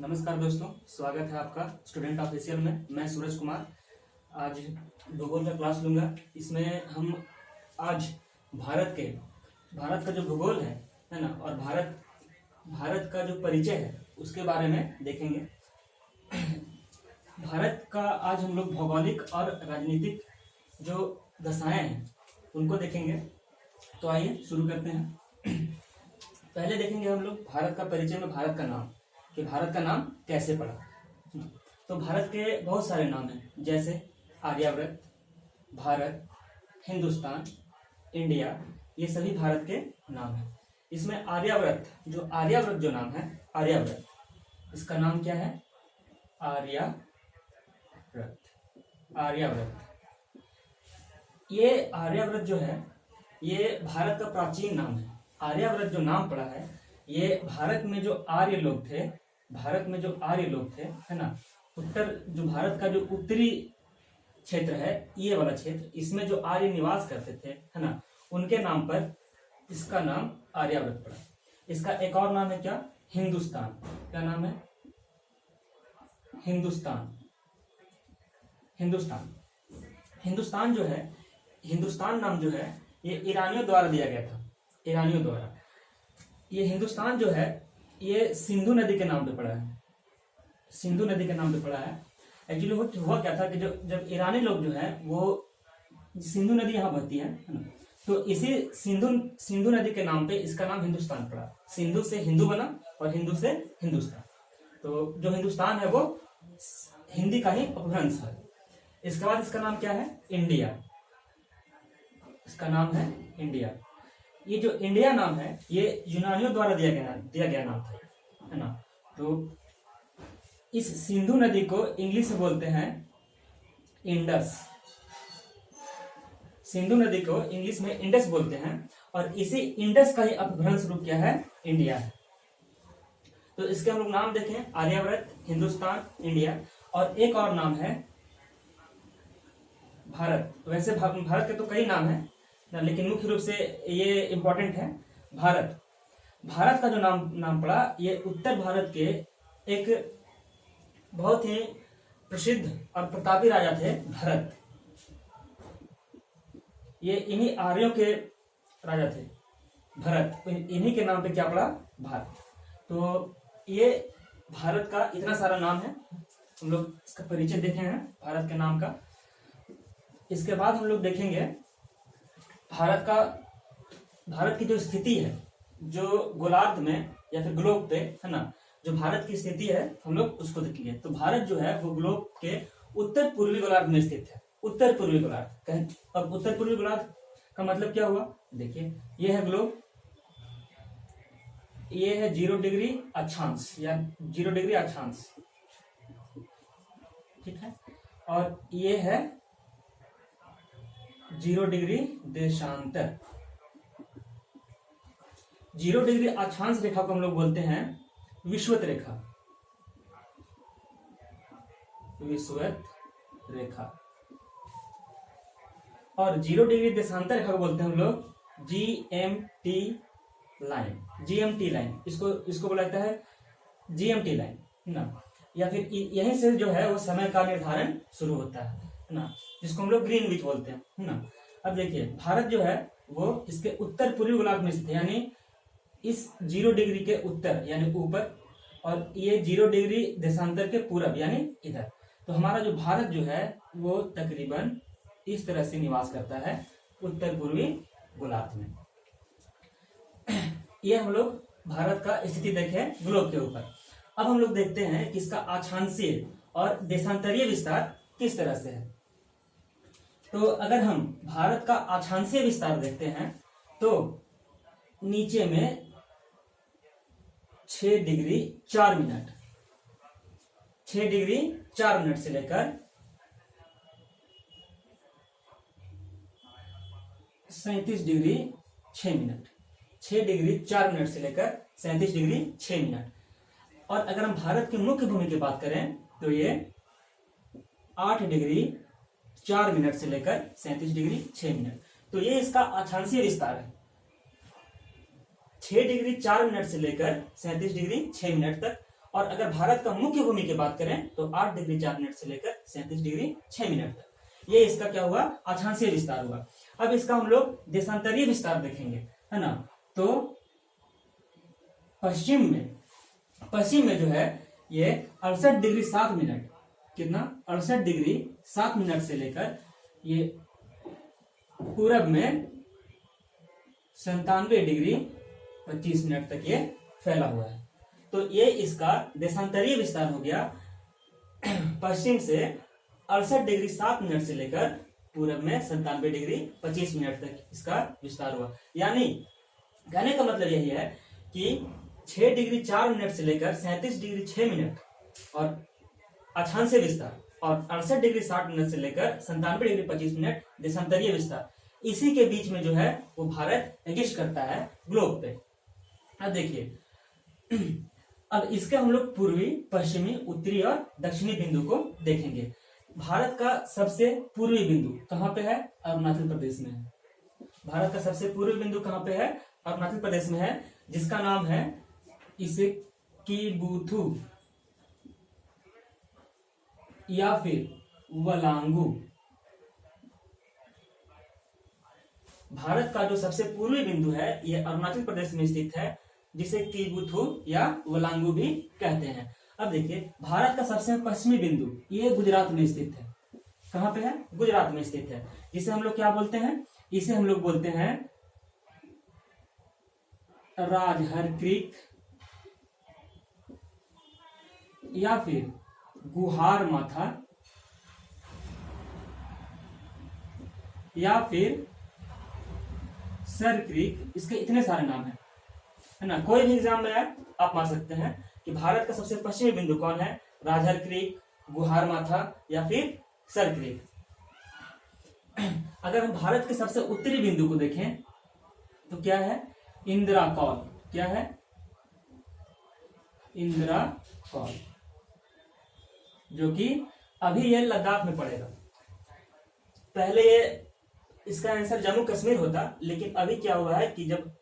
नमस्कार दोस्तों, स्वागत है आपका स्टूडेंट ऑफिशियल में। मैं सूरज कुमार आज भूगोल का क्लास लूँगा। इसमें हम आज भारत का जो भूगोल है ना, और भारत का जो परिचय है उसके बारे में देखेंगे। भारत का आज हम लोग भौगोलिक और राजनीतिक जो दशाएं हैं उनको देखेंगे। तो आइए शुरू करते हैं। पहले देखेंगे हम लोग भारत का परिचय में भारत का नाम, कि भारत का नाम कैसे पड़ा। तो भारत के बहुत सारे नाम हैं, जैसे आर्यावर्त, भारत, हिंदुस्तान, इंडिया, ये सभी भारत के नाम हैं। इसमें आर्यावर्त जो नाम है, आर्यावर्त, इसका नाम क्या है? आर्यावर्त। ये आर्यावर्त जो है ये भारत का प्राचीन नाम है। आर्यावर्त जो नाम पड़ा है ये भारत में जो आर्य लोग थे, है ना, जो भारत का जो उत्तरी क्षेत्र है, ये वाला क्षेत्र, इसमें जो आर्य निवास करते थे, है ना, उनके नाम पर इसका नाम आर्यावर्त पड़ा। इसका एक और नाम है क्या? हिंदुस्तान। क्या नाम है? हिंदुस्तान जो है, हिंदुस्तान नाम जो है ये ईरानियों द्वारा दिया गया था। ईरानियों द्वारा ये हिंदुस्तान जो है ये सिंधु नदी के नाम पे पड़ा है। सिंधु नदी के नाम पे पड़ा है। एक्चुअली हुआ क्या था कि जब ईरानी लोग जो है वो, सिंधु नदी यहाँ बहती है ना, तो इसी सिंधु नदी के नाम पे इसका नाम हिंदुस्तान पड़ा। सिंधु से हिंदू बना और हिंदू से हिंदुस्तान। तो जो हिंदुस्तान है वो हिंदी का ही अपभ्रंश है। इसके बाद इसका नाम क्या है? इंडिया। इसका नाम है इंडिया। ये जो इंडिया नाम है ये यूनानियों द्वारा दिया गया नाम था, है ना। तो इस सिंधु नदी को इंग्लिश में बोलते हैं इंडस। सिंधु नदी को इंग्लिश में इंडस बोलते हैं, और इसी इंडस का ही अपभ्रंश रूप क्या है? इंडिया है। तो इसके हम लोग नाम देखें, आर्यावर्त, हिंदुस्तान, इंडिया, और एक और नाम है भारत। वैसे भारत के तो कई नाम हैं, लेकिन मुख्य रूप से ये इंपॉर्टेंट है भारत का जो नाम पड़ा, ये उत्तर भारत के एक बहुत ही प्रसिद्ध और प्रतापी राजा थे, भरत। ये इन्हीं आर्यों के राजा थे, भरत। इन्हीं के नाम पे क्या पड़ा? भारत। तो ये भारत का इतना सारा नाम है। हम लोग इसका परिचय देखे हैं भारत के नाम का। इसके बाद हम लोग देखेंगे भारत की जो स्थिति है, जो गोलार्ध में या फिर ग्लोब पे, है ना, जो भारत की स्थिति है हम लोग उसको देखेंगे। तो भारत जो है वो ग्लोब के उत्तर पूर्वी गोलार्ध में स्थित है। उत्तर पूर्वी गोलार्ध। अब उत्तर पूर्वी गोलार्ध का मतलब क्या हुआ? देखिए, ये है ग्लोब, ये है 0 डिग्री अक्षांश या 0 डिग्री अक्षांश, ठीक है, और ये है 0 डिग्री देशांतर। 0 डिग्री अक्षांश रेखा को हम लोग बोलते हैं विषुवत रेखा। विषुवत रेखा। और 0 डिग्री देशांतर रेखा को बोलते हैं हम लोग जीएमटी लाइन। इसको बोला जाता है जीएमटी लाइन, ना, या फिर यहीं से जो है वो समय का निर्धारण शुरू होता है ना, जिसको हम लोग ग्रीनविच बोलते हैं, है ना। अब देखिए, भारत जो है वो इसके उत्तर पूर्वी गोलार्ध में स्थित है, यानी इस 0 डिग्री के उत्तर यानी ऊपर, और ये 0 डिग्री देशांतर के पूरब यानी इधर। तो हमारा जो भारत जो है वो तकरीबन इस तरह से निवास करता है उत्तर पूर्वी गोलार्ध में। ये हम लोग भारत का स्थिति देखें ग्लोब के ऊपर। अब हम लोग देखते हैं कि इसका अक्षांशीय और देशांतरीय विस्तार किस तरह से है। तो अगर हम भारत का अक्षांशीय विस्तार देखते हैं तो नीचे में 6 डिग्री 4 मिनट, 6 डिग्री 4 मिनट से लेकर 37 डिग्री 6 मिनट, 6 डिग्री 4 मिनट से लेकर 37 डिग्री 6 मिनट। और अगर हम भारत की मुख्य भूमि की बात करें तो ये 8 डिग्री 4 मिनट से लेकर 37 डिग्री 6 मिनट। तो ये इसका अक्षांशीय विस्तार है। 6 डिग्री 4 मिनट से लेकर 37 डिग्री 6 मिनट तक, और अगर भारत का मुख्य भूमि की बात करें तो 8 डिग्री 4 मिनट से लेकर 37 डिग्री 6 मिनट तक। ये इसका क्या हुआ, अक्षांशीय विस्तार हुआ। अब इसका हम लोग देशांतरीय विस्तार देखेंगे, है ना। तो पश्चिम में जो है ये 68 डिग्री 7 मिनट, कितना, 68 डिग्री 7 मिनट से लेकर ये पूरब में 97 डिग्री 25 मिनट तक ये फैला हुआ है। तो ये इसका देशांतरीय विस्तार हो गया। पश्चिम से 68 डिग्री 7 मिनट से लेकर पूरब में 97 डिग्री 25 मिनट तक इसका विस्तार हुआ। यानी कहने का मतलब यही है कि 6 डिग्री 4 मिनट से लेकर 37 डिग्री 6 मिनट और अक्षांशीय विस्तार, और 68 डिग्री 60 मिनट से लेकर 97 डिग्री 25 मिनट देशांतरीय विस्तार, इसी के बीच में जो है वो भारत एग्जिस्ट करता है ग्लोब पे। अब देखिए, अब इसके हम लोग पूर्वी, पश्चिमी, उत्तरी और दक्षिणी बिंदु को देखेंगे। भारत का सबसे पूर्वी बिंदु कहाँ पे है, अरुणाचल प्रदेश में है। भारत का सबसे पूर्वी बिंदु कहाँ पे है, अरुणाचल प्रदेश में है, जिसका नाम है इसिकिबुथु या फिर वलांगू। भारत का जो सबसे पूर्वी बिंदु है ये अरुणाचल प्रदेश में स्थित है, जिसे किबुथु या वलांगू भी कहते हैं। अब देखिए, भारत का सबसे पश्चिमी बिंदु ये गुजरात में स्थित है। कहाँ पे है, गुजरात में स्थित है, जिसे हम लोग क्या बोलते हैं, इसे हम लोग बोलते हैं राजहर क्रीक या फिर गुहार माथा या फिर सर क्रीक। इसके इतने सारे नाम है ना। कोई भी एग्जाम में आप मार सकते हैं कि भारत का सबसे पश्चिमी बिंदु कौन है, राजहर क्रीक, गुहार माथा या फिर सर क्रीक। अगर हम भारत के सबसे उत्तरी बिंदु को देखें तो क्या है, इंदिरा कौल। क्या है, इंदिरा कौल, जो कि अभी ये लद्दाख में पड़ेगा। पहले ये इसका आंसर जम्मू कश्मीर होता, लेकिन अभी क्या हुआ है कि जब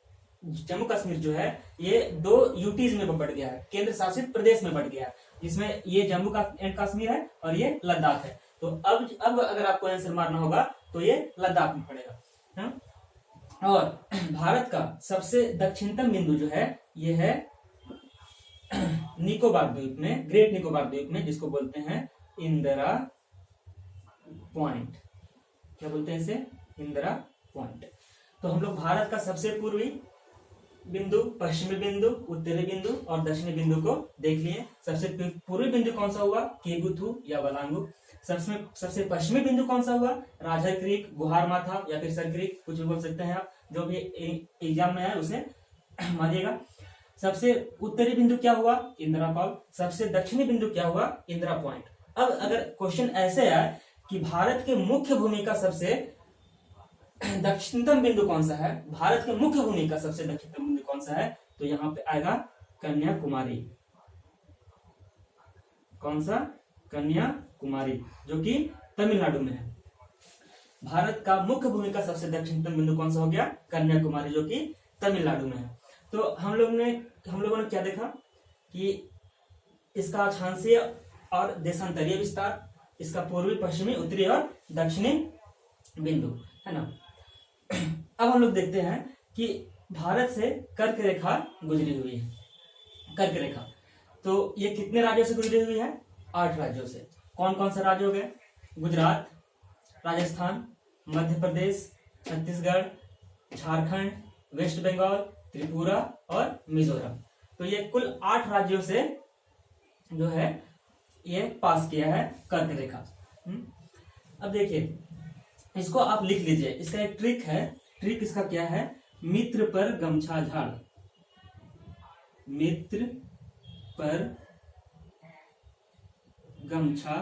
जम्मू कश्मीर जो है ये 2 यूटीज में बढ़ गया है, केंद्र शासित प्रदेश में बढ़ गया है, जिसमें ये जम्मू एंड कश्मीर है और ये लद्दाख है। तो अब अगर आपको आंसर मारना होगा तो ये लद्दाख में पड़ेगा, है? और भारत का सबसे दक्षिणतम बिंदु जो है ये है निकोबार द्वीप में, ग्रेट निकोबार द्वीप में, जिसको बोलते हैं इंदिरा पॉइंट। क्या बोलते हैं इसे, इंदिरा पॉइंट। तो हम लोग भारत का सबसे पूर्वी बिंदु, पश्चिमी बिंदु, उत्तरी बिंदु और दक्षिणी बिंदु को देख लिए। सबसे पूर्वी बिंदु कौन सा हुआ, केबुथु या वलांगू। सबसे पश्चिमी बिंदु कौन सा हुआ, राजहर क्रीक, गुहार माथा या फिर सर क्रीक, कुछ भी बोल सकते हैं आप, जो भी एग्जाम में है उसे मानिएगा। सबसे उत्तरी बिंदु क्या हुआ, इंदिरा कॉल। सबसे दक्षिणी बिंदु क्या हुआ, इंदिरा पॉइंट। अब अगर क्वेश्चन ऐसे आए कि भारत के मुख्य भूमि का सबसे दक्षिणतम बिंदु कौन सा है, भारत के मुख्य भूमि का सबसे दक्षिणतम बिंदु कौन सा है, तो यहाँ पे आएगा कन्याकुमारी। कौन सा, कन्याकुमारी, जो कि तमिलनाडु में है। भारत का मुख्य भूमि का सबसे दक्षिणतम बिंदु कौन सा हो गया, कन्याकुमारी, जो कि तमिलनाडु में है। तो हम लोगों ने क्या देखा कि इसका अक्षांशीय और देशांतरीय विस्तार, इसका पूर्वी, पश्चिमी, उत्तरी और दक्षिणी बिंदु, है ना। अब हम लोग देखते हैं कि भारत से कर्क रेखा गुजरी हुई है। कर्क रेखा तो ये कितने राज्यों से गुजरी हुई है, 8 राज्यों से। कौन कौन से राज्य हो गए, गुजरात, राजस्थान, मध्य प्रदेश, छत्तीसगढ़, झारखंड, वेस्ट बंगाल, त्रिपुरा और मिजोरम। तो ये कुल 8 राज्यों से जो है ये पास किया है कर्क रेखा। अब देखिए, इसको आप लिख लीजिए। इसका एक ट्रिक है। ट्रिक इसका क्या है, मित्र पर गमछा झाड़। मित्र पर गमछा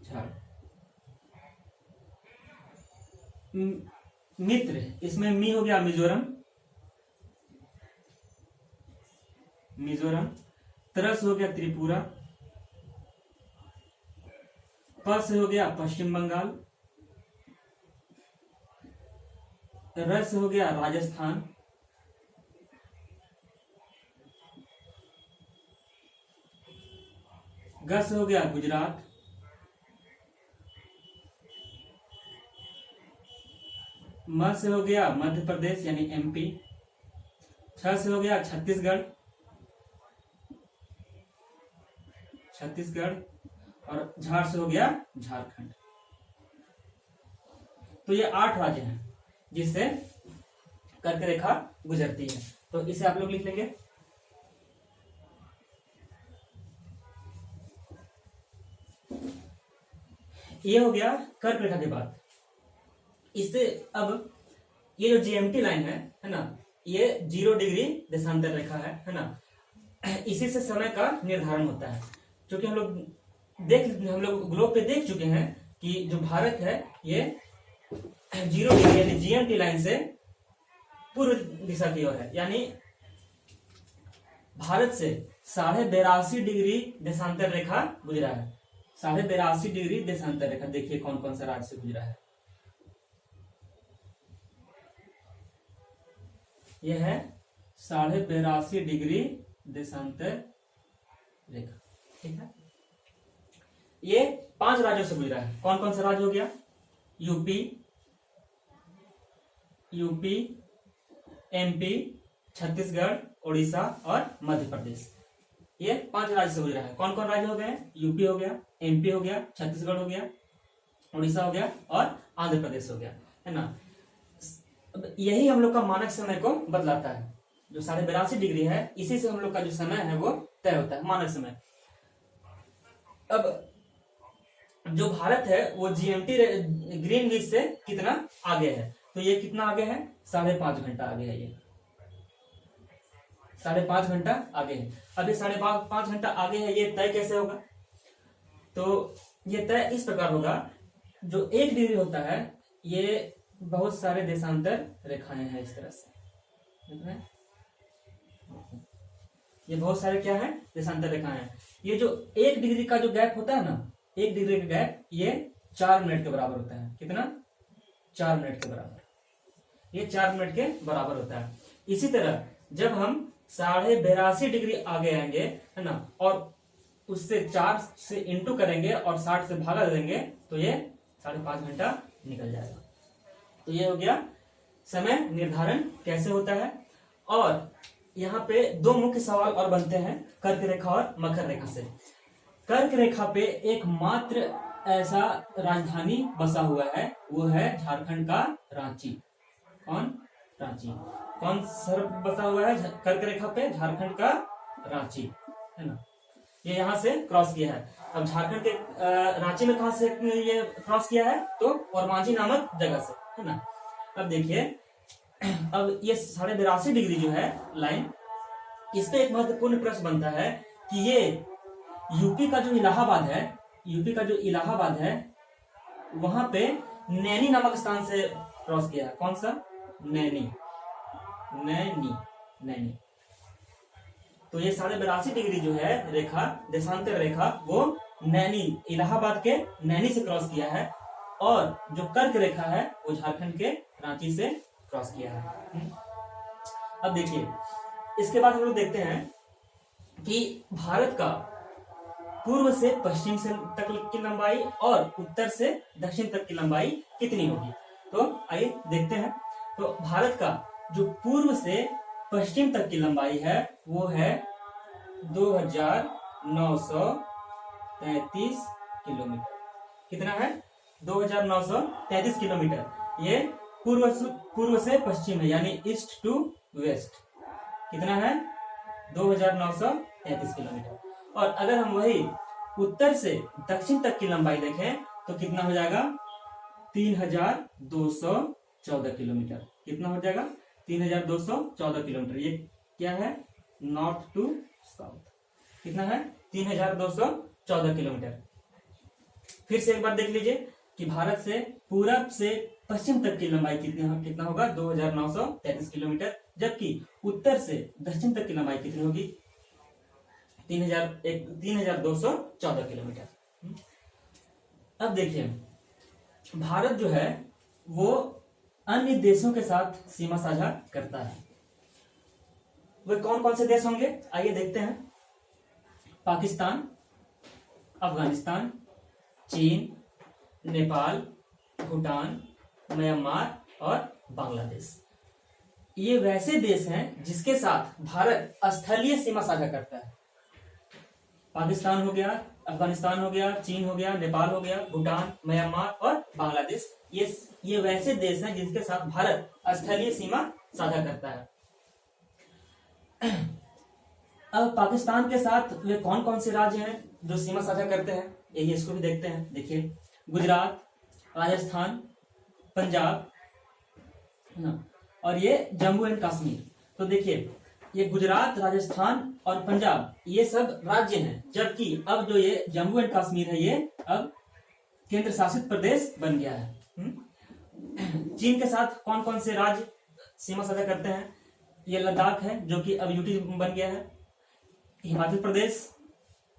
झाड़। मित्र, इसमें मी हो गया मिजोरम, मिजोरम। तरस हो गया त्रिपुरा, प से हो गया पश्चिम बंगाल, रस हो गया राजस्थान, ग से हो गया गुजरात, म से हो गया मध्य प्रदेश यानी एमपी, छ से हो गया छत्तीसगढ़, छत्तीसगढ़, और झार से हो गया झारखंड। तो ये 8 राज्य हैं जिससे कर्क रेखा गुजरती है। तो इसे आप लोग लिख लेंगे। ये हो गया कर्क रेखा के बाद। इससे अब ये जो जीएमटी लाइन है ना, ये 0 डिग्री देशांतर रेखा है ना। इसी से समय का निर्धारण होता है, क्योंकि हम लोग ग्लोब पे देख चुके हैं कि जो भारत है ये 0 डिग्री यानी जीएमटी लाइन से पूर्व दिशा की ओर है, यानी भारत से 82.5 डिग्री देशांतर रेखा गुजरा है। 82.5 डिग्री देशांतर रेखा, देखिए कौन कौन सा राज्य से गुजरा है। यह है 82.5 डिग्री देशांतर रेखा, ठीक है। ये 5 राज्यों से गुजरा है। कौन कौन सा राज्य हो गया? यूपी, एमपी, छत्तीसगढ़, उड़ीसा और मध्य प्रदेश। ये 5 राज्य से गुजरा है। कौन कौन राज्य हो गए? यूपी हो गया, एमपी हो गया, छत्तीसगढ़ हो गया, उड़ीसा हो गया और आंध्र प्रदेश हो गया, है ना। यही हम लोग का मानक समय को बदलाता है। जो 82.5 डिग्री है, इसी से हम लोग का जो समय है वो तय होता है, मानक समय। अब जो भारत है वो जीएमटी ग्रीनविच से कितना आगे है? तो ये कितना आगे है? 5.5 घंटा आगे है। ये 5.5 घंटा आगे है। अब ये 5.5 घंटा आगे है, ये तय कैसे होगा? तो ये तय इस प्रकार होगा, जो 1 डिग्री होता है ये बहुत सारे देशांतर रेखाएं हैं इस तरह से, ये बहुत सारे क्या है? देशांतर रेखाएं हैं। ये जो 1 डिग्री का जो गैप होता है ना, 1 डिग्री का गैप, ये 4 मिनट के बराबर होता है। कितना? 4 मिनट के बराबर। ये 4 मिनट के बराबर होता है। इसी तरह जब हम 82.5 डिग्री आगे आएंगे, है ना, और उससे 4 से इंटू करेंगे और 60 से भागा देंगे, तो ये 5.5 घंटा निकल जाएगा। तो ये हो गया समय निर्धारण कैसे होता है। और यहाँ पे 2 मुख्य सवाल और बनते हैं, कर्क रेखा और मकर रेखा से। कर्क रेखा पे एकमात्र ऐसा राजधानी बसा हुआ है, वो है झारखंड का रांची। कौन? रांची। कौन सर बसा हुआ है कर्क रेखा पे? झारखंड का रांची, है ना। ये यहाँ से क्रॉस किया है। अब झारखंड के रांची में कहां से ये क्रॉस किया है? तो ओरमांझी नामक जगह से, है ना। अब देखिए, अब ये 82.5 डिग्री जो है लाइन, इस पे एक महत्वपूर्ण प्रश्न बनता है कि ये यूपी का जो इलाहाबाद है, वहां पे नैनी नामक स्थान से क्रॉस किया है। कौन सा? नैनी। तो ये 82.5 डिग्री जो है रेखा, देशांतर रेखा, वो नैनी, इलाहाबाद के नैनी से क्रॉस किया है, और जो कर्क रेखा है वो झारखंड के रांची से क्रॉस किया है। अब देखिए, इसके बाद हम लोग देखते हैं कि भारत का पूर्व से पश्चिम से तक की लंबाई और उत्तर से दक्षिण तक की लंबाई कितनी होगी। तो आइए देखते हैं। तो भारत का जो पूर्व से पश्चिम तक की लंबाई है वो है 2933 किलोमीटर। कितना है? 2933 किलोमीटर। ये पूर्व से पश्चिम है, यानी ईस्ट टू वेस्ट। कितना है? 2933 किलोमीटर। और अगर हम वही उत्तर से दक्षिण तक की लंबाई देखें तो कितना हो जाएगा? 3214 किलोमीटर। कितना हो जाएगा? 3214 किलोमीटर। ये क्या है? North to south. कितना है? 3214 किलोमीटर। फिर से एक बार देख लीजिए कि भारत से पूरब से पश्चिम तक की लंबाई कितना होगा? 2933 किलोमीटर। जबकि उत्तर से दक्षिण तक की लंबाई कितनी होगी? 3214 किलोमीटर। अब देखिए, भारत जो है वो अन्य देशों के साथ सीमा साझा करता है। वे कौन कौन से देश होंगे? आइए देखते हैं। पाकिस्तान, अफगानिस्तान, चीन, नेपाल, भूटान, म्यांमार और बांग्लादेश। ये वैसे देश हैं जिसके साथ भारत स्थलीय सीमा साझा करता है। पाकिस्तान हो गया, अफगानिस्तान हो गया, चीन हो गया, नेपाल हो गया, भूटान, म्यांमार और बांग्लादेश, ये वैसे देश हैं जिनके साथ भारत स्थलीय सीमा साझा करता है। अब पाकिस्तान के साथ वे कौन कौन से राज्य हैं जो सीमा साझा करते हैं, यही इसको भी देखते हैं। देखिए, गुजरात, राजस्थान, पंजाब ना, और ये जम्मू एंड कश्मीर। तो देखिए, ये गुजरात, राजस्थान और पंजाब ये सब राज्य हैं, जबकि अब जो ये जम्मू एंड कश्मीर है ये अब केंद्र शासित प्रदेश बन गया है। चीन के साथ कौन कौन से राज्य सीमा साझा करते हैं? ये लद्दाख है जो कि अब यूटी बन गया है, हिमाचल प्रदेश,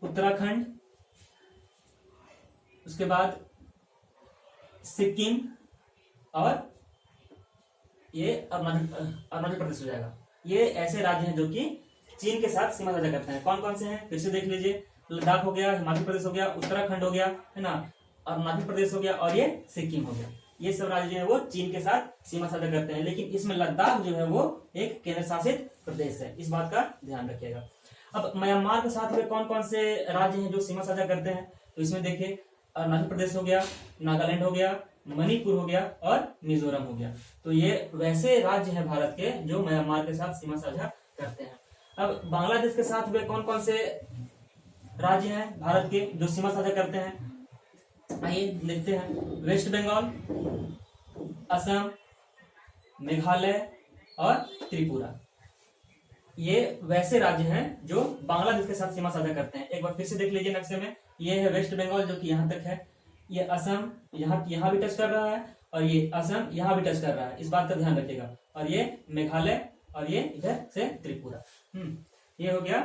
उत्तराखंड, उसके बाद सिक्किम और ये अरुणाचल प्रदेश हो जाएगा। ये ऐसे राज्य हैं जो कि चीन के साथ सीमा साझा करते हैं। कौन कौन से हैं फिर से देख लीजिए, लद्दाख हो गया, हिमाचल प्रदेश हो गया, उत्तराखंड हो गया, है ना, अरुणाचल प्रदेश हो गया और ये सिक्किम हो गया। ये सब राज्य जो है वो चीन के साथ सीमा साझा करते हैं, लेकिन इसमें लद्दाख जो है वो एक केंद्र शासित प्रदेश है, इस बात का ध्यान रखिएगा। अब म्यांमार के साथ में कौन कौन से राज्य हैं जो सीमा साझा करते हैं? तो इसमें देखिए, अरुणाचल प्रदेश हो गया, नागालैंड हो गया, मणिपुर हो गया और मिजोरम हो गया। तो ये वैसे राज्य हैं भारत के जो म्यांमार के साथ सीमा साझा करते हैं। अब बांग्लादेश के साथ वे कौन कौन से राज्य हैं भारत के जो सीमा साझा करते हैं? आइए देखते हैं। वेस्ट बंगाल, असम, मेघालय और त्रिपुरा, ये वैसे राज्य हैं जो बांग्लादेश के साथ सीमा साझा करते हैं। एक बार फिर से देख लीजिए नक्शे में, ये है वेस्ट बंगाल जो कि यहाँ तक है, ये असम यहाँ भी टच कर रहा है और ये असम यहाँ भी टच कर रहा है, इस बात का ध्यान रखिएगा। और ये मेघालय और ये इधर से त्रिपुरा। ये हो गया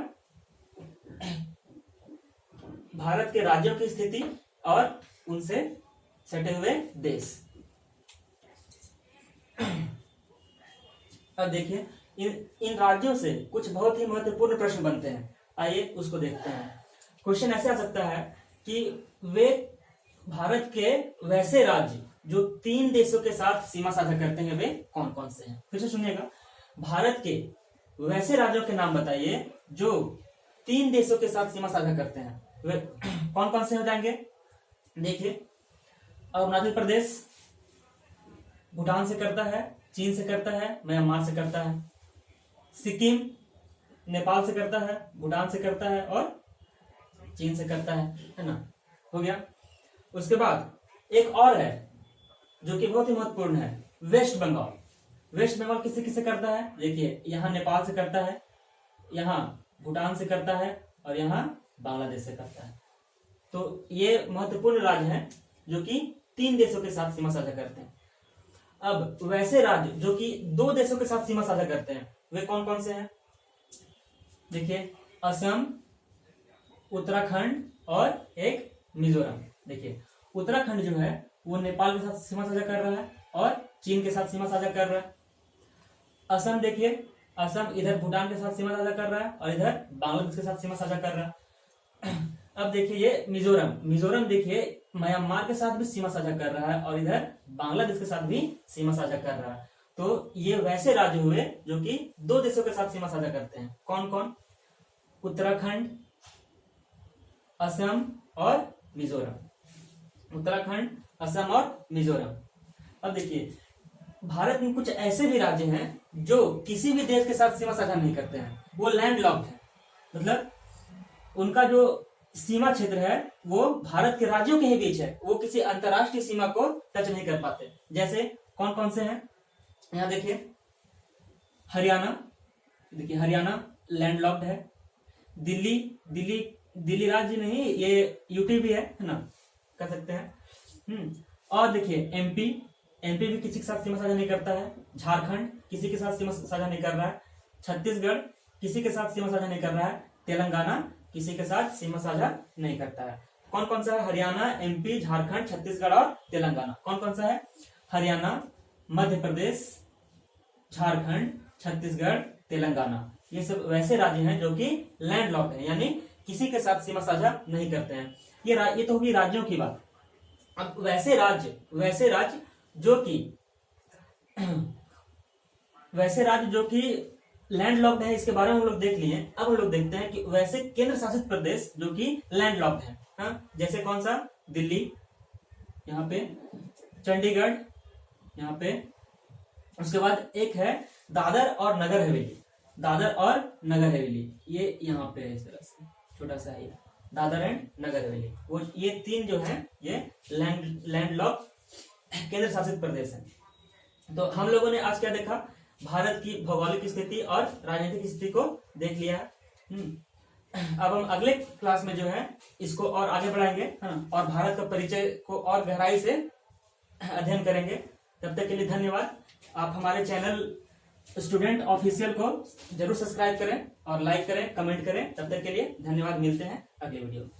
भारत के राज्यों की स्थिति और उनसे सटे हुए देश। अब देखिए, इन राज्यों से कुछ बहुत ही महत्वपूर्ण प्रश्न बनते हैं, आइए उसको देखते हैं। क्वेश्चन ऐसे आ सकता है कि वे भारत के वैसे राज्य जो 3 देशों के साथ सीमा साझा करते हैं वे कौन कौन से हैं? फिर से सुनिएगा, भारत के वैसे राज्यों के नाम बताइए जो 3 देशों के साथ सीमा साझा करते हैं, वे कौन कौन से हो जाएंगे? देखिए, अरुणाचल प्रदेश भूटान से करता है, चीन से करता है, म्यांमार से करता है। सिक्किम नेपाल से करता है, भूटान से करता है और चीन से करता है ना, हो गया। उसके बाद एक और है जो कि बहुत ही महत्वपूर्ण है, वेस्ट बंगाल। वेस्ट बंगाल किससे किससे करता है? देखिए, यहाँ नेपाल से करता है, यहाँ भूटान से करता है और यहाँ बांग्लादेश से करता है। तो ये महत्वपूर्ण राज्य हैं जो कि 3 देशों के साथ सीमा साझा करते हैं। अब वैसे राज्य जो कि 2 देशों के साथ सीमा साझा करते हैं वे कौन कौन से हैं? देखिए, असम, उत्तराखंड और एक मिजोरम। देखिए, उत्तराखंड जो है वो नेपाल के साथ सीमा साझा कर रहा है और चीन के साथ सीमा साझा कर रहा है। असम देखिए, असम इधर भूटान के साथ सीमा साझा कर रहा है और इधर बांग्लादेश के साथ सीमा साझा कर रहा है। अब देखिए, ये मिजोरम देखिए म्यांमार के साथ भी सीमा साझा कर रहा है और इधर बांग्लादेश के साथ भी सीमा साझा कर रहा है। तो ये वैसे राज्य हुए जो कि 2 देशों के साथ सीमा साझा करते हैं। कौन कौन? उत्तराखंड, असम और मिजोरम। उत्तराखंड, असम और मिजोरम। अब देखिए, भारत में कुछ ऐसे भी राज्य हैं जो किसी भी देश के साथ सीमा साझा नहीं करते हैं, वो लैंड लॉक्ड है, मतलब उनका जो सीमा क्षेत्र है वो भारत के राज्यों के ही बीच है, वो किसी अंतरराष्ट्रीय सीमा को टच नहीं कर पाते। जैसे कौन कौन से हैं? यहाँ देखिए, हरियाणा, देखिए हरियाणा लैंड लॉक्ड है। दिल्ली राज्य नहीं, ये यूटी भी है ना, कर सकते हैं। और देखिए, एमपी भी किसी के साथ सीमा साझा नहीं करता है। झारखंड किसी के साथ सीमा साझा नहीं कर रहा है। छत्तीसगढ़ किसी के साथ सीमा साझा नहीं कर रहा है। तेलंगाना किसी के साथ सीमा साझा नहीं करता है। कौन कौन सा है? हरियाणा, एमपी, झारखंड, छत्तीसगढ़ और तेलंगाना। कौन कौन सा है? हरियाणा, मध्य प्रदेश, झारखंड, छत्तीसगढ़, तेलंगाना। ये सब वैसे राज्य हैं जो कि लैंड लॉक्ड है, यानी किसी के साथ सीमा साझा नहीं करते हैं। ये तो होगी राज्यों की बात। अब वैसे राज्य जो कि वैसे राज्य जो कि लैंडलॉक्ड है, इसके बारे में हम लोग देख लिए। अब हम लोग देखते हैं कि वैसे केंद्र शासित प्रदेश जो कि लैंडलॉक्ड है, हाँ? जैसे कौन सा? दिल्ली, यहाँ पे चंडीगढ़, यहाँ पे। उसके बाद एक है दादर और नगर हवेली, दादर और नगर हवेली, ये यहाँ पे है, इस तरह से छोटा सा है दादर एंड नगर हवेली। वो ये तीन जो है ये लैंडलॉक केंद्र शासित प्रदेश है। तो हम लोगों ने आज क्या देखा? भारत की भौगोलिक स्थिति और राजनीतिक स्थिति को देख लिया है। अब हम अगले क्लास में जो है इसको और आगे बढ़ाएंगे, हाँ? और भारत का परिचय को और गहराई से अध्ययन करेंगे। तब तक के लिए धन्यवाद। आप हमारे चैनल स्टूडेंट ऑफिशियल को जरूर सब्सक्राइब करें और लाइक करें, कमेंट करें। तब तक के लिए धन्यवाद। मिलते हैं अगले वीडियो में।